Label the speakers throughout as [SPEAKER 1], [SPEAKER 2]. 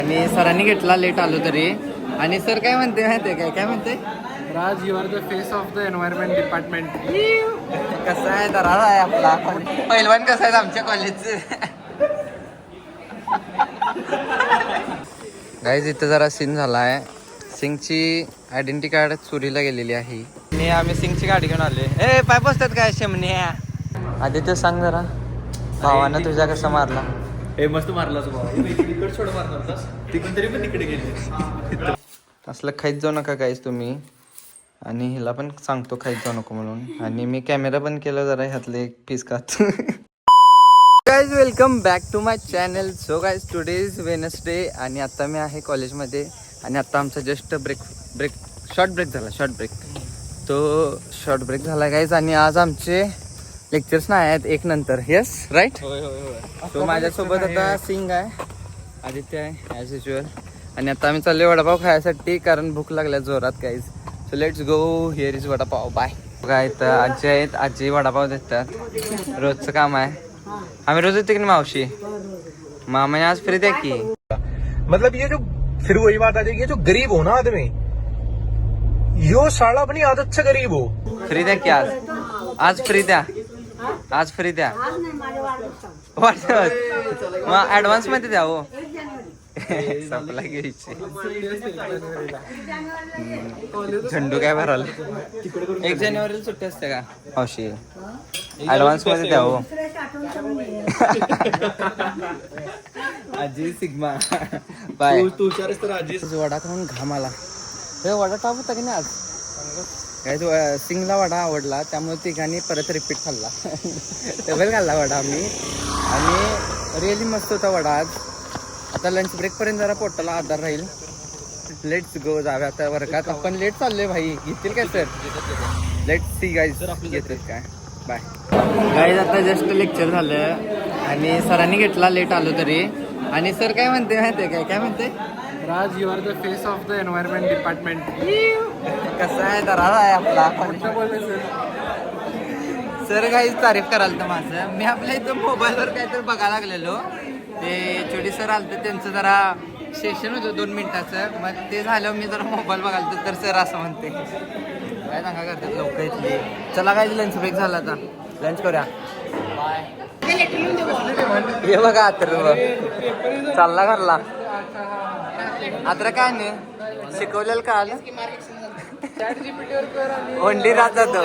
[SPEAKER 1] आणि सरांनी घेतला लेट आलो तरी. आणि सर काय म्हणते माहिती काय म्हणते,
[SPEAKER 2] Raj you are the face of the environment department.
[SPEAKER 1] कसा आहे दरारा आहे आपला पहिलवान, कसा आहे आमच्या कॉलेजचं. गाईज इथं जरा सीन झाला आहे. सिंगची आयडेंटिटी कार्ड चोरीला गेलेली आहे आणि आम्ही सिंगची गाडी घेऊन आले. ए पाय बसतात काय शेमने. आदित्य सांग जरा, भावानं तुझ्या कसा मारला.
[SPEAKER 2] हे मस्त मारलाच तिकड सोड मारणार होतास ती पण तरी पण तिकडे गेली.
[SPEAKER 1] असलं खाईत जाऊ नका गाईज तुम्ही. आणि हिला पण सांगतो खाईत जाऊ नको म्हणून. आणि मी कॅमेरा बंद केला, जरा ह्यातले एक पीस खात. Guys welcome back to my channel. So guys today is Wednesday आणि आता मी आहे कॉलेजमध्ये. आणि आता आमचा जस्ट शॉर्ट ब्रेक झाला गाईज. आणि आज आमचे लेक्चर्स नाही आहेत, एक नंतर. Yes right. तो माझ्यासोबत आता सिंग आहे, आदित्य आहे ॲज युजल. आणि आता आम्ही चाललोय वडापाव खायसाठी, कारण भूक लागल्या जोरात guys. So let's go. Here is vada pav. Bye. बघा इथं आजी आहेत, आजी वडापाव देतात. रोजचं काम आहे. आम्ही रोज येते की नाही मावशी. मामाने आज फ्री द्या की.
[SPEAKER 2] मतलब ये जो फिर वही बात आ जाएगी, जो गरीब हो ना आदमी, यो साला अपनी आदत से गरीब हो.
[SPEAKER 1] फ्री द्या की आज फ्री द्या. आज फ्री द्या. मग ऍडव्हान्स मध्ये द्या हो. संपला घ्यायची. झेंडू काय भराल. 1 जानेवारीला सुट्टी असते का मावशी. ऍडव्हान्स मध्ये द्या हो. आजी सिग्मा बाय.
[SPEAKER 2] तू विचारस तर आजी
[SPEAKER 1] वडा खाऊन घाम आला. हे वडा टाप होता की नाही आज. काय सिंगला वडा आवडला, त्यामुळे तिघांनी परत रिपीट खाल्ला. डबल खाल्ला वडा आम्ही. आणि रिअली मस्त होता वडा आज. आता लंच ब्रेक पर्यंत जरा पोटाला आधार राहील. Let's go. जावे आता वर्गात. आपण लेट चाललोय भाई. घेतील काय सर. लेट्स सी गाईज घेतात काय. Bye guys. आता जस्ट लेक्चर झालं आणि सरांनी घेतला लेट आलो तरी. आणि सर काय म्हणते माहिती काय म्हणते,
[SPEAKER 2] Raj you are the face of the environment department.
[SPEAKER 1] कसा आहे दरारा आहे आपला. सर काहीच तारीफ कराल तर माझं. मी आपल्या इथं मोबाईलवर काहीतरी बघायला लागलेलो. ते छोटी सर आलं तर त्यांचं जरा सेशन होतं 2 मिनिटाचं. मग ते झालं, मी जरा मोबाईल बघायला तर सर असं म्हणते काय सांगा करतात लोक इथली. चला काय लंच ब्रेक झाला, आता लंच करूया. बाय. हे बघा आतर चालला घरला. आता काय नाही शिकवलेलं का आलं. ओंडी राहत जातो.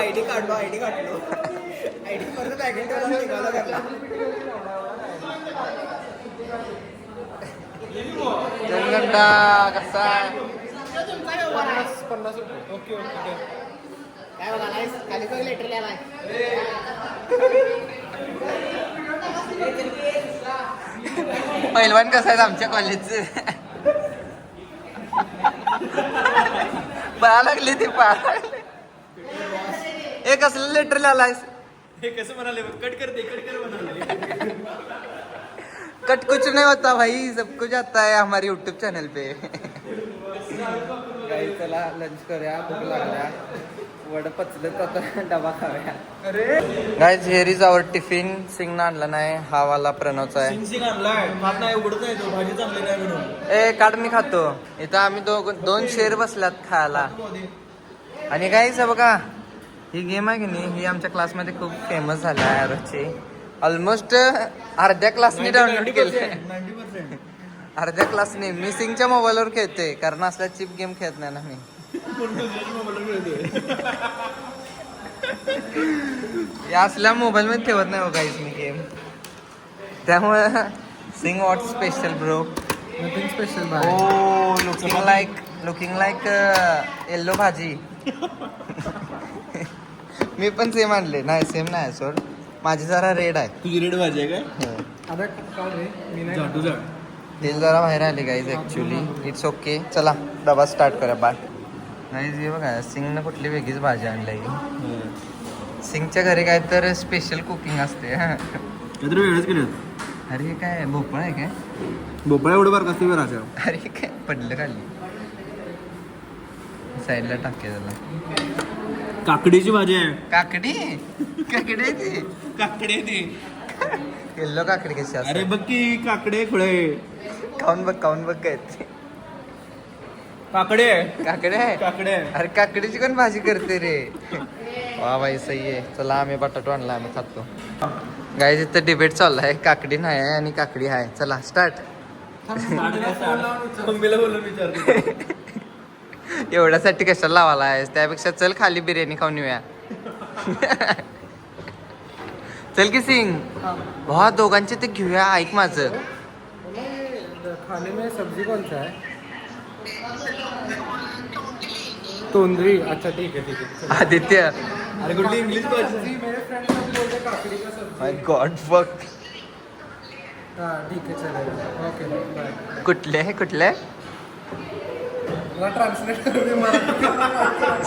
[SPEAKER 1] जनगंडा कसा आहे.
[SPEAKER 2] 50 ओके ओके.
[SPEAKER 1] पहिलवान कसं आहे आमच्या कॉलेजचं. पळा लागली ती एक असलं लेटर लिहायलायस.
[SPEAKER 2] हे कसं म्हणाले, कट कर म्हणाले.
[SPEAKER 1] कट कुछ नहीं होता भाई, सब कुछ आता है हमारे यूट्यूब चैनल पे. चला लंच करूया, भूक लागल्या. वड पचलं आता डबा खाऊया. Guys here is our tiffin. सिंगनं आणला नाही, हा वाला प्रणवचा आहे.
[SPEAKER 2] सिंग आणलाय, खात नाही, उघडत नाही तो, भाजी चांगली नाही म्हणून.
[SPEAKER 1] ए काढ मी खातो. इथं आम्ही 2 शेर बसल्यात खायला. आणि गाईज बघा ही गेम आहे की नाही, ही आमच्या क्लासमध्ये खूप फेमस झाली आहे रोजची. ऑलमोस्ट अर्ध्या क्लासने डाउनलोड केले.
[SPEAKER 2] 90%.
[SPEAKER 1] अर्ध्या क्लासने. मी सिंगच्या मोबाईलवर खेळते, कारण असल्या चिप गेम खेळत नाही ना मी. या असल्या मोबाईल मध्ये ठेवत नाही बघा मी गेम. त्यामुळे Singh what special bro.
[SPEAKER 2] Nothing special.
[SPEAKER 1] Oh looking like yellow bhaji. मी पण सेम आणले. नाही सेम नाही सोड, माझी जरा रेड आहे.
[SPEAKER 2] तुझी रेड भाजी आहे काय. आता काढ रे, मी नाही.
[SPEAKER 1] तेल जरा बाहेर आले गाईज ॲक्च्युली. It's okay. चला डबा स्टार्ट करा. Bye guys. हे बघा सिंगनं कुठली वेगळीच भाजी आणली आहे. सिंगच्या घरी काय तर स्पेशल कुकिंग असते.
[SPEAKER 2] काहीतरी वेगळंच केलं.
[SPEAKER 1] अरे हे काय भोपळा आहे काय.
[SPEAKER 2] भोपळा एवढं बार कसं राजा.
[SPEAKER 1] अरे काय पडलं खाली. साईडला टाके त्याला.
[SPEAKER 2] काकडीची भाजी आहे.
[SPEAKER 1] काकडी. काकडी ती
[SPEAKER 2] काकडी ती
[SPEAKER 1] येल्लो काकडी कशी असते?
[SPEAKER 2] अरे बघ की काकडे खुळे
[SPEAKER 1] खाऊन बघ काय ते.
[SPEAKER 2] काकडे
[SPEAKER 1] काकडे आहे?
[SPEAKER 2] काकडे
[SPEAKER 1] अरे काकडीची कोण भाजी करते रे? वा बाई सही आहे. चला आम्ही बटाटो आणला, आम्ही खातो. गाईज इथं डिबेट चालू आहे, काकडी नाही आहे आणि काकडी आहे. चला स्टार्ट.
[SPEAKER 2] मम्मीला बोलून विचारतो.
[SPEAKER 1] एवढ्यासाठी कशाला लावायला आहेस? त्यापेक्षा चल खाली बिर्याणी खाऊन येऊया. चल की सिंग भावा, दोघांचे ते घेऊया. ऐक माझं.
[SPEAKER 3] खाने में सब्जी कौन सा है? तोंदरी. अच्छा ठीक है.
[SPEAKER 1] आदित्य
[SPEAKER 2] अरे कुठली इंग्लिश भाजी?
[SPEAKER 3] मेरे फ्रेंड सब बोलते काकड़ी का सब्जी.
[SPEAKER 1] माय गॉड फक.
[SPEAKER 3] हाँ ठीक है चलेगा. Okay bye.
[SPEAKER 1] कुठले
[SPEAKER 3] मला ट्रान्सलेट करून दे मराठी.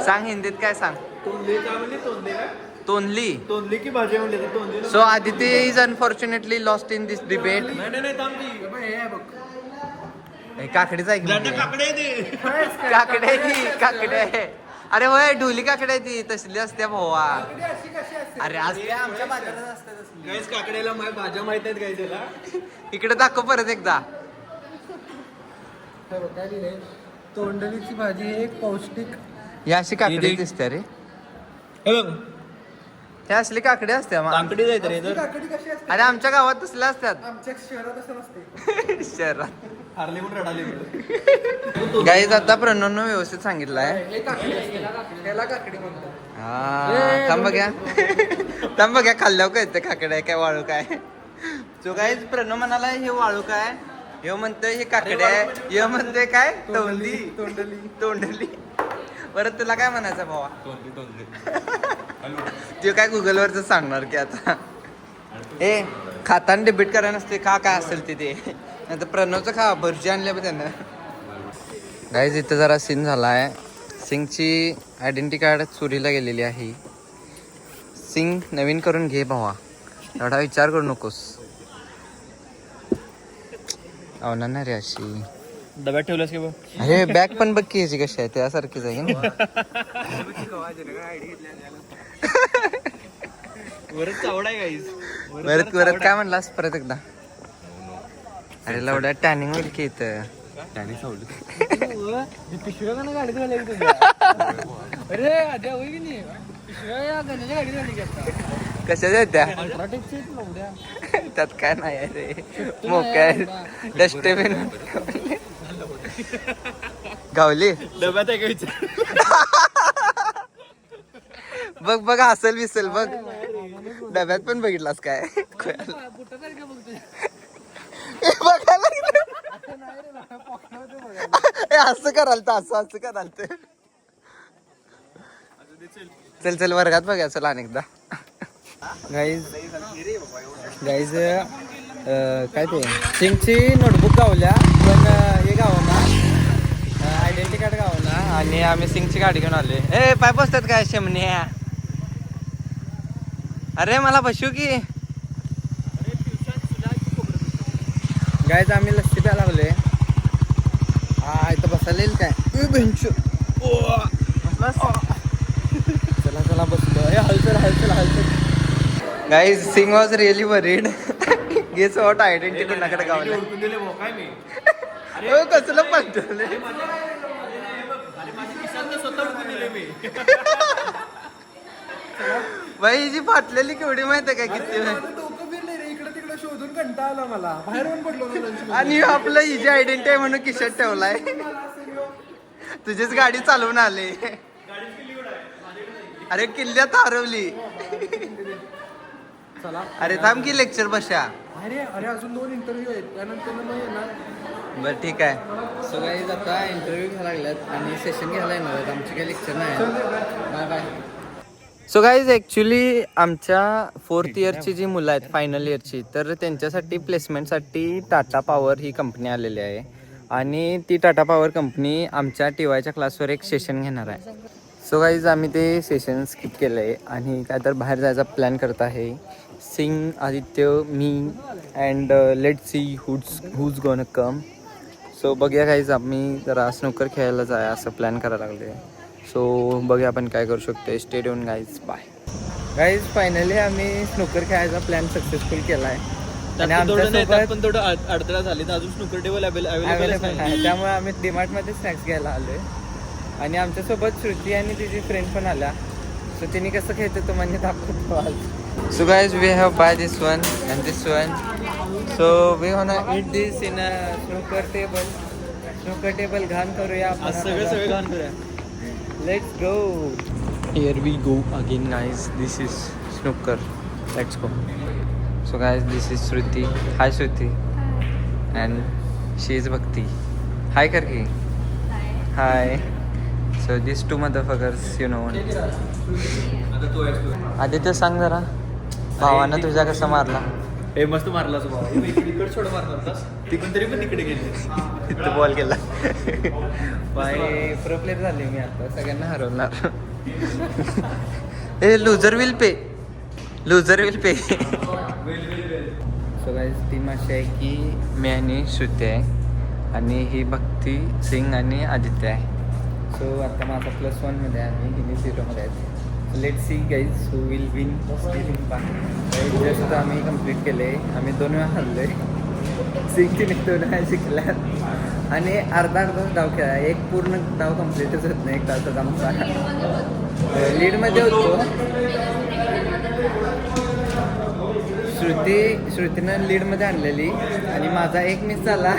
[SPEAKER 1] सांग हिंदीत काय सांग.
[SPEAKER 2] तोंडली काय म्हणली? तोंडली काय?
[SPEAKER 1] तोंडली.
[SPEAKER 2] तोंडली की भाजी म्हणली? तोंडली.
[SPEAKER 1] So Aditya is unfortunately lost in this debate.
[SPEAKER 2] नाही थांब की.
[SPEAKER 3] हे आहे बघ.
[SPEAKER 1] काकडीच आहे की
[SPEAKER 2] जाते
[SPEAKER 1] म्हणजे.
[SPEAKER 2] काकडे दे.
[SPEAKER 1] काकडे. अरे होय, ढोली काकडे ती तसली असते भावा.
[SPEAKER 3] अशी कशी असते?
[SPEAKER 1] अरे असते आमच्या बाजारात असते तसली.
[SPEAKER 2] गाईस काकड्याला भाज्या माहित आहेत गाईस त्याला.
[SPEAKER 1] इकडे दाखव परत एकदा.
[SPEAKER 3] हे बघ, काय लिहिलंय? तोंडलीची भाजी एक पौष्टिक.
[SPEAKER 1] ही अशी काकडी दिसते रे.
[SPEAKER 2] हे बघ
[SPEAKER 1] हे असली काकडी असते मग.
[SPEAKER 2] काकडी जायत रे तर.
[SPEAKER 3] काकडी कशी असते?
[SPEAKER 1] अरे आमच्या गावात तसल्या असतात.
[SPEAKER 3] आमच्या शहरात असं नसते.
[SPEAKER 1] शहरात.
[SPEAKER 2] हारले म्हणून रडाले.
[SPEAKER 1] गाईज आता प्रणवनं व्यवस्थित सांगितलंय.
[SPEAKER 3] हे काकडी असते. त्याला काकडी म्हणतात.
[SPEAKER 1] हा थांब बघ्या खाल्ल्यावर काय ते काकडे काय वाळू काय. जो काय प्रणव म्हणाला हे वाळू काय, हे म्हणतोय हे काकडे आहे, हे म्हणतोय काय तोंडली. परत तुला काय म्हणायचं भावा? तू काय गुगलवरच सांगणार की आता. ए खाताना डिबेट करायला नसते का काय असेल ते नाही तर प्रणवचं खा. भरजी आणल्या पण त्यानं. गाईज इथं जरा सीन झाला आहे. सिंगची आयडेंटिटी कार्ड चोरीला गेलेली आहे. सिंग नवीन करून घे भावा, एवढा विचार करू नकोस. आवणार नाही रे अशी.
[SPEAKER 2] डब्यात ठेवलंस की बघ.
[SPEAKER 1] अरे बॅग पण बघ की ह्याची कशी आहे, त्यासारखीच आहे ना.
[SPEAKER 2] वरच चावडा आहे गाईस.
[SPEAKER 1] परत काय म्हणलास परत एकदा? अरे लवड्या टॅनिंग होईल की इथं.
[SPEAKER 3] पिशव्या का गाडीत घालायला तुझ्या? अरे आद्या होई की नाही? पिशव्या या गण्याच्या गाडीत घाली की आता.
[SPEAKER 1] कशाच्या आहेत त्या?
[SPEAKER 3] अल्ट्राटेकची आहेत लवड्या.
[SPEAKER 1] त्यात काय नाही आहे रे. मोकळ्या डस्टबिन गावली.
[SPEAKER 2] डब्यात आहे का विचार?
[SPEAKER 1] बघ असेल विसेल बघ. डब्यात पण बघितलास काय?
[SPEAKER 3] बुटासारखं बघतोय.
[SPEAKER 1] बघायला असं कराल तर असं कराल तर. चल वर्गात बघा. चल अनेकदा. गाईज काय ते सिंगची नोटबुक गावल्या पण हे गावना, आयडेंटिटी कार्ड गावना. आणि आम्ही सिंगची गाडी घेऊन आले. ए पाय बसतात काय शेमण्या? अरे मला बसू की. गाईज आम्ही लस्सी प्यायला लागलोय. हा इथं बसायला येईल काय? चला बसलो. हलचल. Guys Singh was really worried. Guess what identity कोणाकडे गावला.
[SPEAKER 2] दिले भाऊ काय मी.
[SPEAKER 1] कसलं पलटवले.
[SPEAKER 2] स्वतः उडकून दिले मी.
[SPEAKER 1] बाई जी फाटलेली केवढी माहिती आहे का किती वेळ.
[SPEAKER 3] डोकं फिरले रे इकडे तिकडे शोधून कंटाळा आला मला. बाहेर येऊन पडलो ना lunch
[SPEAKER 1] आणि आपलं हिची आयडेंटिटी आहे म्हणून खिशात ठेवलाय. तुझीच गाडी चालवून आले. अरे किल्ल्यात हरवली.
[SPEAKER 3] चला.
[SPEAKER 1] अरे थांब की लेक्चर बशा.
[SPEAKER 3] अरे अजून 2 इंटरव्ह्यू आहेत त्यानंतर मग येणार.
[SPEAKER 1] बरं ठीक आहे. सो गाईज आता इंटरव्ह्यू घ्यायला लागल्यात आणि सेशन घ्यायला येणार आहेत. आमची काही लेक्चर नाही. बाय. सो गाईज ॲक्च्युली आमच्या 4th इयरची जी मुलं आहेत फायनल इयरची, तर त्यांच्यासाठी प्लेसमेंटसाठी टाटा पॉवर ही कंपनी आलेली आहे. आणि ती टाटा पॉवर कंपनी आमच्या TYच्या क्लासवर एक सेशन घेणार आहे. सो गाईज आम्ही ते सेशन स्किप केलं आहे आणि काय तर बाहेर जायचा प्लॅन करत आहे. सिंग, आदित्य, मी अँड लेट सी हुज गोन कम. सो बघूया गाईज, आम्ही जरा स्नूकर खेळायला जाय असं प्लॅन करायला लागले. सो बघूया आपण काय करू शकतो. Stay tune guys. Bye. Guys finally आम्ही स्नूकर खेळायचा प्लॅन सक्सेसफुल केला आहे आणि आमच्यासोबत
[SPEAKER 3] पण थोडं अडथळा झाली तर अजून स्नूकर टेबल
[SPEAKER 1] अवेलेबल आहे. त्यामुळे आम्ही डीमार्टमध्ये स्नॅक्स घ्यायला आलोय आणि आमच्यासोबत श्रुती आणि तिची फ्रेंड पण आल्या. सो तिने कसं खेळतं तुम्हाला दाखवतो आज. So guys we have by this one and this one. So we होना it this in a snooker table. Snooker table घाण करूया आपण.
[SPEAKER 3] सगळे घाण करूया.
[SPEAKER 1] Let's go. Here we go again guys. This is snooker. Let's go. So guys, this is Shruti. Hi Shruti. And she is Bhakti. Hi Karki. Hi. So these two motherfuckers, you know. Aditya सांग जरा भावानं तुझ्या कसा मारला.
[SPEAKER 3] हे मस्त मारलास बाबा. इकडे छोड मारला होतास ती पण तरी पण तिकडे गेली.
[SPEAKER 1] तिथं बॉल केला. बाय प्रो प्लेयर झाले मी आता सगळ्यांना हरवणार. A loser will pay. Loser will pay. So guys team अशी आहे की मी आणि श्रुती आहे आणि ही भक्ती सिंग आणि आदित्य आहे. सो आता माझा +1मध्ये आहे आणि हिने 0मध्ये आहे. Let see guys who will win just आम्ही कंप्लीट केले. आम्ही 2 वेळा हरलो आहे. सिंगने 2 वेळा शिकल्या आणि अर्धा डाव खेळा. एक पूर्ण डाव कंप्लीटच होत नाही 1 तासाचा आमचा. लीडमध्ये होतो. श्रुतीनं लीडमध्ये आणलेली आणि माझा एक मिस झाला.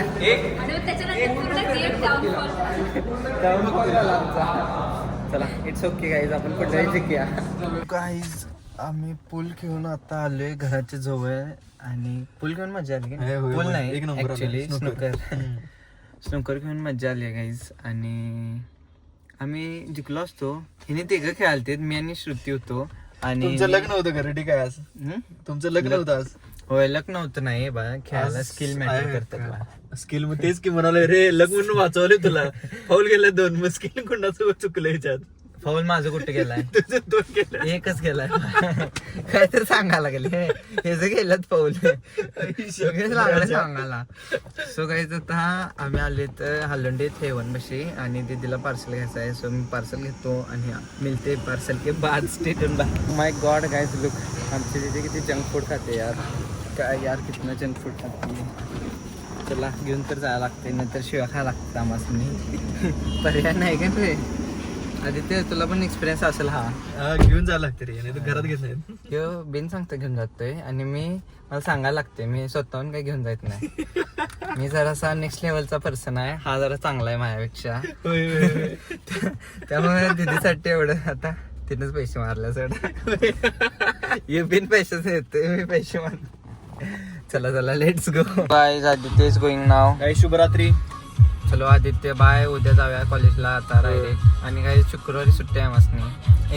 [SPEAKER 1] चला इट्स ओके गाईज आपण पुढे जिंकूया. गाईज आम्ही पूल घेऊन आता आलोय घराच्या जवळ आणि पूल घेऊन मजा आली. पूल नाही ऍक्च्युली स्नूकर घेऊन मजा आली गाईज. आणि आम्ही जिंकलो असतो. हिने 3 खेळालते मी आणि श्रुती होतो. आणि
[SPEAKER 3] तुमचं लग्न होतं का रेडी काय आज? तुमचं लग्न होतं आज?
[SPEAKER 1] होय लग्न होतं नाही बा खेळायला स्किल मॅटर करतात.
[SPEAKER 3] स्किल मग तेच की म्हणाले रे लग्न म्हणून वाचवले तुला. फाऊल गेला 2 मग स्किल कोणाचं चुकलं ह्याच्यात?
[SPEAKER 1] फाऊल माझं कुठे गेलाय?
[SPEAKER 3] तुझं 2 केलं.
[SPEAKER 1] एकच गेलाय. काय तर सांगायला गेले हे जे गेलं फाऊल सगळेच लागले सांगायला. सो काहीच आता आम्ही आले तर हल्लंडीत हेवन बशी आणि दीदीला पार्सल घ्यायचं आहे. सो मी पार्सल घेतो आणि मिळते पार्सल के बाद स्टेटन बा. माय गॉड गाइस लुक आमची दीदी किती जंक फूड खाते यार. काय यार कितना जंक फूड खाते. चला घेऊन तर जायला लागते नंतर शिव्या खायला लागतं आम्हाला. पर्याय नाही का ते. आदित्य तुला पण एक्सपिरियन्स असेल हा.
[SPEAKER 3] घेऊन जायला लागते रे नाही तर घरात घेत नाही.
[SPEAKER 1] ह्यो बिन सांगता घेऊन जातोय आणि मला सांगायला लागते मी स्वतःहून काही घेऊन जात नाही. मी जरासा नेक्स्ट लेवलचा पर्सन आहे. हा जरा चांगला आहे माझ्यापेक्षा. त्यामुळे दीदीसाठी एवढं आता तिनेच पैसे मारले सड. हे बिन पैशाच येतोय मी पैसे मार. चला चला let's go. Bye Aditya is going now.
[SPEAKER 3] काही शुभरात्री.
[SPEAKER 1] चलो आदित्य बाय. उद्या जाऊया कॉलेजला आता डायरेक्ट. आणि काही शुक्रवारी सुट्टी आहे आम्हाला.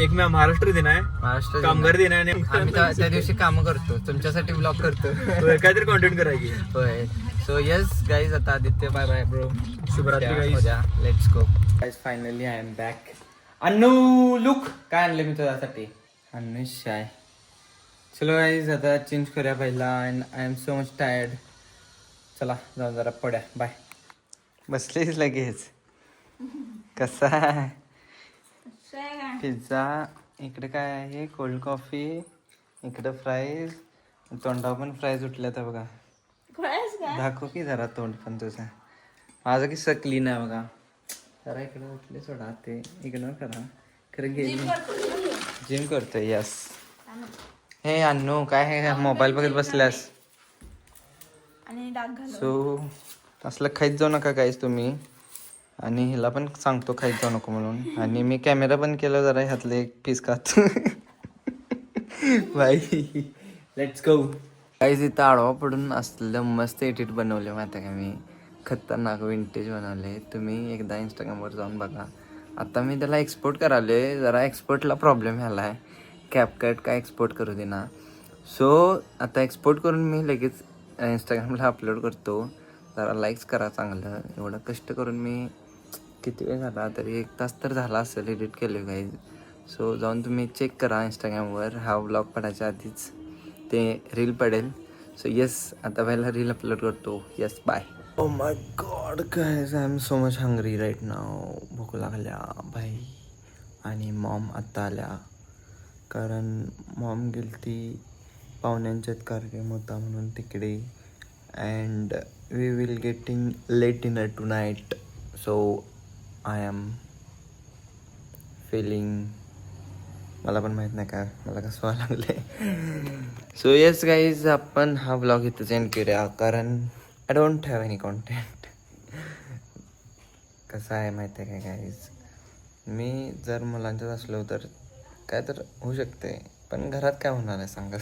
[SPEAKER 3] 1 मे महाराष्ट्र दिन आहे.
[SPEAKER 1] महाराष्ट्र
[SPEAKER 3] कामगार दिन आहे.
[SPEAKER 1] आम्ही त्या दिवशी काम करतो तुमच्यासाठी ब्लॉग करतो.
[SPEAKER 3] काहीतरी कॉन्टेंट करायची.
[SPEAKER 1] होय. सो येस गाईज आता आदित्य बाय बाय ब्रो.
[SPEAKER 3] शुभरात्री guys.
[SPEAKER 1] Let's go guys. Finally I am back. Annu look काय आणले मी तुझ्यासाठी. अन्नू शाय. चलो गाईज आता चेंज करूया पहिला. And I am so much tired. चला जाऊ जरा पड्या बाय. बसलीच लगेच. कसा आहे पिझ्झा. इकडे काय आहे कोल्ड कॉफी. इकडे फ्राईज. तोंडावर पण फ्राईज उठल्या तर बघा. दाखव की जरा तोंड पण तुझं. माझं किस्सा क्लीन आहे बघा. जरा इकडे उठले सोडा ते इग्नोर करा. खरं गेली जिम करतोय. यस. हे अन्नू काय हे मोबाईल बघत बसल्यास. सो असलं खाईत जाऊ नका काहीच तुम्ही. आणि हिला पण सांगतो खाईत जाऊ नको म्हणून. आणि मी कॅमेरा बंद केला जरा ह्यातले एक पीस खात. बाई लेट्स गो. काहीच इथं आडवा पडून असलेलं मस्त एडिट बनवले माहिती का मी. खतरनाक विंटेज बनवले. तुम्ही एकदा इंस्टाग्रामवर जाऊन बघा. आता मी त्याला एक्सपोर्ट कराले. जरा एक्सपोर्टला प्रॉब्लेम झाला आहे. कॅपकट काय एक्सपोर्ट करू दे ना. सो आता एक्सपोर्ट करून मी लगेच इंस्टाग्रामला अपलोड करतो. जरा लाईक्स करा चांगलं. एवढं कष्ट करून मी किती वेळ झाला तरी 1 तास तर झाला असेल एडिट केले गाईज. सो जाऊन तुम्ही चेक करा इंस्टाग्रामवर. हा व्लॉग पडायच्या आधीच ते रील पडेल. सो येस आता पहिला रील अपलोड करतो. Yes bye. Oh my god guys I am so much hungry right now. भूक लागल्या बाई. आणि मॉम आत्ता आल्या. कारण मॉम गेली ती पाहुण्यांच्यात कार्यक्रम होता म्हणून तिकडे. And we will getting late dinner tonight. So I am feeling, मला पण माहीत नाही काय मला कसं व्हायला लागले. सो येस गाईज, आपण हा ब्लॉग इथंच एंड करूया कारण I don't have any content. कसं आहे माहिती आहे काय गाईज, मी जर मुलांच्यात असलो तर काय तर होऊ शकते, पण घरात काय होणार आहे सांगा.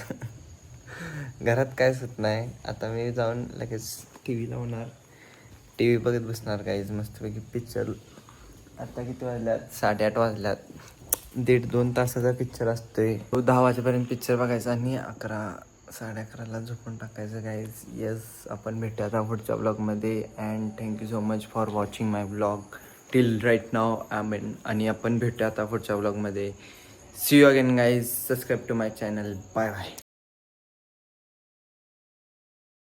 [SPEAKER 1] घरात कायच होत नाही. आता मी जाऊन लगेच टी व्ही लावणार, टी व्ही बघत बसणार गाईज मस्तपैकी पिक्चर. आता किती वाजल्यात? 8:30 वाजल्यात. 1.5-2 तासाचा पिक्चर असतोय. तो 10 वाजेपर्यंत पिक्चर बघायचा आणि 11-11:30ला झोपून टाकायचं गाईज. येस, आपण भेटूया आता पुढच्या ब्लॉगमध्ये. And thank you so much for watching my blog till right now. आणि आपण भेटूया आता पुढच्या ब्लॉगमध्ये. See you again guys. Subscribe to my channel. Bye bye.